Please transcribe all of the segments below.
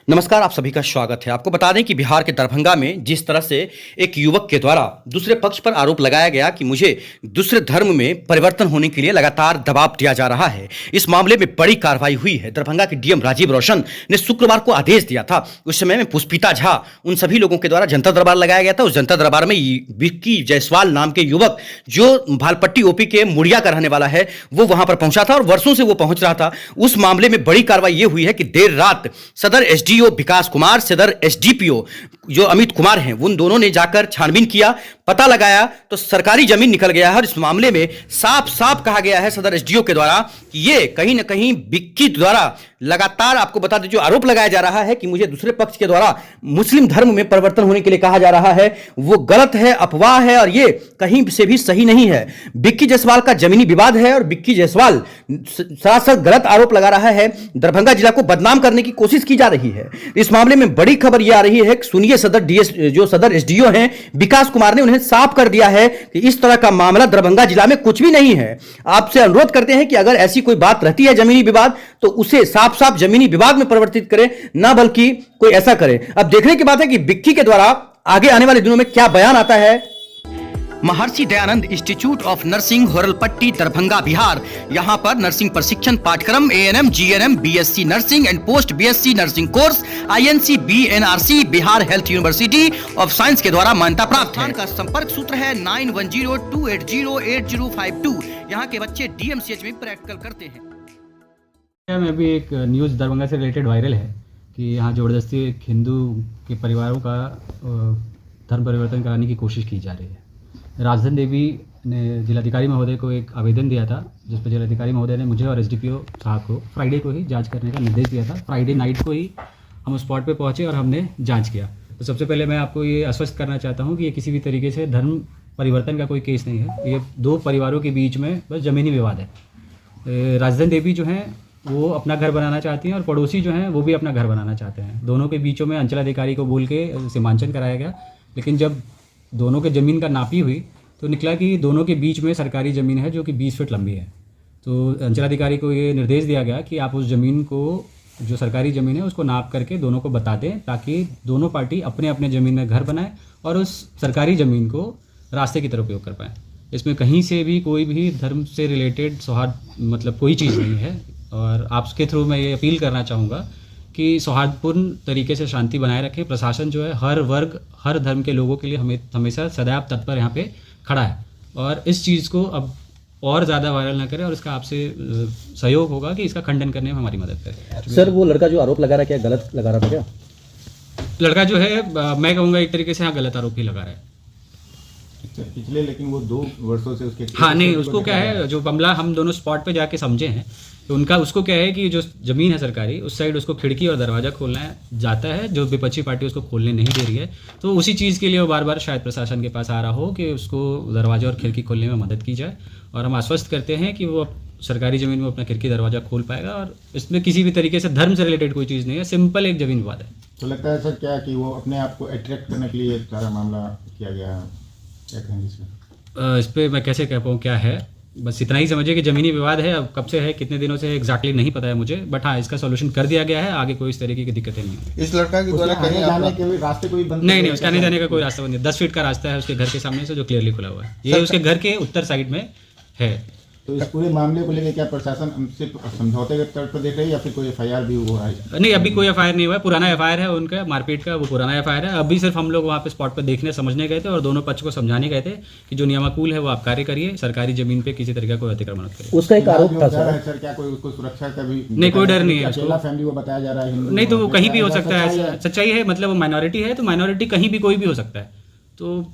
नमस्कार, आप सभी का स्वागत है। आपको बता दें कि बिहार के दरभंगा में जिस तरह से एक युवक के द्वारा दूसरे पक्ष पर आरोप लगाया गया कि मुझे दूसरे धर्म में परिवर्तन होने के लिए लगातार दबाव दिया जा रहा है, इस मामले में बड़ी कार्रवाई हुई है। दरभंगा के डीएम राजीव रौशन ने शुक्रवार को आदेश दिया था। उस समय में पुष्पिता झा उन सभी लोगों के द्वारा जनता दरबार लगाया गया था। उस जनता दरबार में विक्की जायसवाल नाम के युवक, जो भालपट्टी ओपी के मुड़िया का रहने वाला है, वो वहां पर पहुंचा था और वर्षों से वो पहुंच रहा था। उस मामले में बड़ी कार्रवाई ये हुई है कि देर रात सदर एसडीओ विकास कुमार, सदर एसडीपीओ जो अमित कुमार हैं, उन दोनों ने जाकर छानबीन किया, पता लगाया तो सरकारी जमीन निकल गया है। और इस मामले में साफ साफ कहा गया है सदर एसडीओ के द्वारा कि ये कहीं ना कहीं विक्की द्वारा लगातार, आपको बता दें, जो आरोप लगाया जा रहा है कि मुझे दूसरे पक्ष के द्वारा मुस्लिम धर्म में परिवर्तन होने के लिए कहा जा रहा है, वो गलत है, अफवाह है और ये कहीं से भी सही नहीं है। विक्की जायसवाल का जमीनी विवाद है और विक्की जायसवाल सरासर गलत आरोप लगा रहा है, दरभंगा जिला को बदनाम करने की कोशिश की जा रही है। इस मामले में बड़ी खबर यह आ रही है कि सुनिए, जो सदर एसडीओ हैं विकास कुमार ने उन्हें साफ कर दिया है कि इस तरह का मामला दरभंगा जिला में कुछ भी नहीं है। आपसे अनुरोध करते हैं कि अगर ऐसी कोई बात रहती है जमीनी विवाद, तो उसे साफ साफ जमीनी विवाद में परिवर्तित करें, ना बल्कि कोई ऐसा करे। अब देखने की बात है कि विक्की के द्वारा आगे आने वाले दिनों में क्या बयान आता है। Maharshi Dayanand institute of nursing, Horalpatti, Darbhanga, Bihar. यहां पर नर्सिंग प्रशिक्षण पाठ्यक्रम ANM, GNM, BSc nursing and post BSc nursing course INC, BNRC, Bihar health university of science के द्वारा मान्यता प्राप्त है। का संपर्क सूत्र है 9102808052। यहां के बच्चे डीएमसीएच में प्रैक्टिकल करते हैं। में भी एक न्यूज़ दरभंगा से रिलेटेड वायरल है कि यहाँ ज़बरदस्ती एक हिंदू के परिवारों का धर्म परिवर्तन कराने की कोशिश की जा रही है। राजधन देवी ने जिलाधिकारी महोदय को एक आवेदन दिया था, जिस पर जिलाधिकारी महोदय ने मुझे और एसडीपीओ साहब को फ्राइडे को ही जांच करने का निर्देश दिया था। फ्राइडे नाइट को ही हम उस स्पॉट पे पहुँचे और हमने जांच किया। तो सबसे पहले मैं आपको ये आश्वस्त करना चाहता हूँ कि ये किसी भी तरीके से धर्म परिवर्तन का कोई केस नहीं है। ये दो परिवारों के बीच में बस ज़मीनी विवाद है। राजधन देवी जो हैं वो अपना घर बनाना चाहती हैं और पड़ोसी जो हैं वो भी अपना घर बनाना चाहते हैं। दोनों के बीचों में अंचलाधिकारी को बोल के सीमांकन कराया गया, लेकिन जब दोनों के ज़मीन का नापी हुई तो निकला कि दोनों के बीच में सरकारी ज़मीन है जो कि 20 फीट लंबी है। तो अंचलाधिकारी को ये निर्देश दिया गया कि आप उस ज़मीन को, जो सरकारी ज़मीन है, उसको नाप करके दोनों को बता दें, ताकि दोनों पार्टी अपने अपने ज़मीन में घर बनाएं और उस सरकारी ज़मीन को रास्ते की तरफ उपयोग कर पाएँ। इसमें कहीं से भी कोई भी धर्म से रिलेटेड सौहार्द मतलब कोई चीज़ नहीं है। और आपके थ्रू मैं ये अपील करना चाहूँगा कि सौहार्दपूर्ण तरीके से शांति बनाए रखें। प्रशासन जो है हर वर्ग, हर धर्म के लोगों के लिए हमेशा सदैव तत्पर यहाँ पे खड़ा है और इस चीज़ को अब और ज़्यादा वायरल ना करें और इसका आपसे सहयोग होगा कि इसका खंडन करने में हमारी मदद करें। सर, वो लड़का जो आरोप लगा रहा है, क्या गलत लगा रहा था क्या? लड़का जो है मैं कहूँगा एक तरीके से हाँ गलत आरोप ही लगा रहा है पिछले, लेकिन वो 2 वर्षों से उसके हाँ नहीं, उसको क्या है, जो मामला हम दोनों स्पॉट पे जाके समझे हैं, तो उनका उसको क्या है कि जो ज़मीन है सरकारी, उस साइड उसको खिड़की और दरवाज़ा खोलना जाता है, जो विपक्षी पार्टी उसको खोलने नहीं दे रही है। तो उसी चीज़ के लिए वो बार बार शायद प्रशासन के पास आ रहा हो कि उसको दरवाज़ा और खिड़की खोलने में मदद की जाए। और हम आश्वस्त करते हैं कि वो सरकारी ज़मीन में अपना खिड़की दरवाज़ा खोल पाएगा और इसमें किसी भी तरीके से धर्म से रिलेटेड कोई चीज़ नहीं है, सिंपल एक ज़मीन विवाद है। तो लगता है सर क्या कि वो अपने आप को अट्रैक्ट करने के लिए सारा मामला किया गया है, क्या कहेंगे इसमें? इस पर मैं कैसे कह पाऊँ क्या है, बस इतना ही समझिए कि ज़मीनी विवाद है। अब कब से है, कितने दिनों से एग्जैक्टली नहीं पता है मुझे, बट हाँ इसका सॉल्यूशन कर दिया गया है। आगे कोई इस तरीके की दिक्कतें नहीं है। इस लड़का के द्वारा कहीं जाने के रास्ते कोई बंद नहीं, उसका आने जाने का कोई रास्ता बंद नहीं। 10 फीट का रास्ता है उसके घर के सामने से, जो क्लियरली खुला हुआ है। ये उसके घर के उत्तर साइड में है। तो इस पूरे मामले को लेकर क्या प्रशासन सिर्फ समझौते के तौर पर देख रही है या फिर कोई एफआईआर भी हुआ है? नहीं, अभी कोई एफआईआर नहीं हुआ है। पुराना एफआईआर है उनका मारपीट का, वो पुराना एफआईआर है। अभी सिर्फ हम लोग वहाँ पे स्पॉट पर देखने समझने गए थे और दोनों पक्ष को समझाने गए थे कि जो नियमानुकूल है वो आप कार्य करिए, सरकारी जमीन पे किसी तरीके का कोई अतिक्रमण मत करिए। उसका एक आरोप था सर, क्या कोई उसको सुरक्षा का भी नहीं, कोई डर नहीं है। अकेला फैमिली को बताया जा रहा है? नहीं, तो वो कहीं भी हो सकता है। सच्चाई है, मतलब वो माइनॉरिटी है, तो माइनॉरिटी कहीं भी कोई भी हो सकता है, तो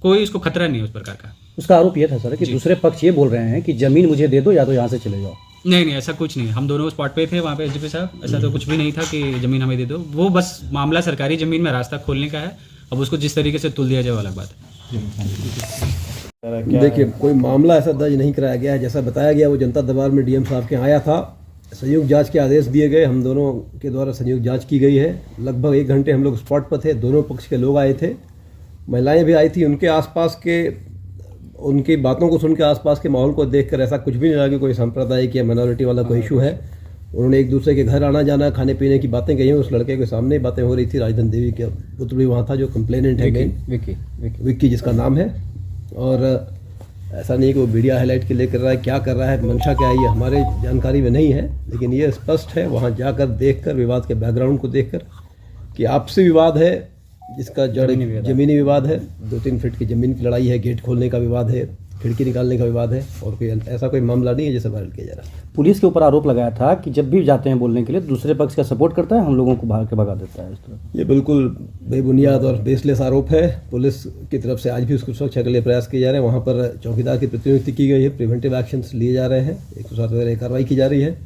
कोई उसको खतरा नहीं है उस प्रकार का। उसका आरोप यह था सर कि दूसरे पक्ष ये बोल रहे हैं कि जमीन मुझे दे दो या तो यहाँ से चले जाओ। नहीं, ऐसा कुछ नहीं। हम दोनों स्पॉट पे थे वहाँ पे एसडीपी साहब, ऐसा तो कुछ भी नहीं था कि ज़मीन हमें दे दो। वो बस मामला सरकारी ज़मीन में रास्ता खोलने का है। अब उसको जिस तरीके से तुल दिया जाए वो अलग बात है। देखिए, कोई मामला ऐसा दर्ज नहीं कराया गया है। जैसा बताया गया वो जनता दरबार में डीएम साहब के आया था, संयुक्त जांच के आदेश दिए गए, हम दोनों के द्वारा संयुक्त जांच की गई है। लगभग 1 घंटे हम लोग स्पॉट पर थे, दोनों पक्ष के लोग आए थे, महिलाएं भी आई थी। उनके आसपास के, उनकी बातों को सुन के आसपास के माहौल को देखकर ऐसा कुछ भी नहीं लगा कि कोई सांप्रदायिक या माइनॉरिटी वाला कोई इशू है। उन्होंने एक दूसरे के घर आना जाना, खाने पीने की बातें कही हैं। उस लड़के के सामने बातें हो रही थी। राजधन देवी के पुत्र भी वहाँ था, जो कंप्लेनेंट है मेन, विक्की जिसका नाम है। और ऐसा नहीं कि वो मीडिया हाईलाइट के लिए कर रहा है, क्या कर रहा है, मंशा क्या है, ये हमारे जानकारी में नहीं है। लेकिन ये स्पष्ट है वहाँ जाकर देखकर, विवाद के बैकग्राउंड को देखकर, कि आपसी विवाद है जिसका जड़ जमीनी विवाद है। 2-3 फीट की ज़मीन की लड़ाई है, गेट खोलने का विवाद है, खिड़की निकालने का विवाद है, और कोई ऐसा कोई मामला नहीं है जैसे वायरल किया जा रहा है। पुलिस के ऊपर आरोप लगाया था कि जब भी जाते हैं बोलने के लिए दूसरे पक्ष का सपोर्ट करता है, हम लोगों को भाग के भगा देता है। इस तरह ये बिल्कुल बेबुनियाद और बेसलेस आरोप है। पुलिस की तरफ से आज भी उसको सुरक्षा के लिए प्रयास किए जा रहे हैं। वहाँ पर चौकीदार की प्रतिनियुक्ति की गई है, प्रिवेंटिव एक्शंस लिए जा रहे हैं, 107 कार्रवाई की जा रही है।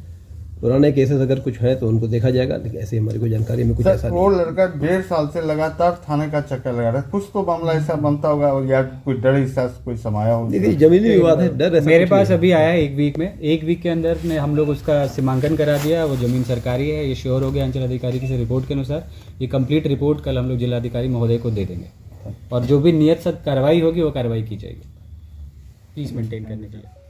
पुराने केसेस अगर कुछ है तो उनको देखा जाएगा, लेकिन ऐसे हमारी कोई जानकारी में कुछ ऐसा वो नहीं। लड़का 1.5 साल से लगातार थाने का चक्कर लगा रहा है। कुछ तो मामला ऐसा बनता होगा, और या कोई डर ऐसा कोई समाया हो। देखिए जमीनी विवाद है, डर ऐसा मेरे कुछ पास नहीं अभी आया है 1 वीक में, 1 वीक के अंदर ने हम लोग उसका सीमांकन करा दिया। वो जमीन सरकारी है, ये श्योर हो गया अंचल अधिकारी की रिपोर्ट के अनुसार। ये कंप्लीट रिपोर्ट कल हम लोग जिलाधिकारी महोदय को दे देंगे, और जो भी नियत कार्रवाई होगी वो कार्रवाई की जाएगी, पीस मेंटेन करने के लिए।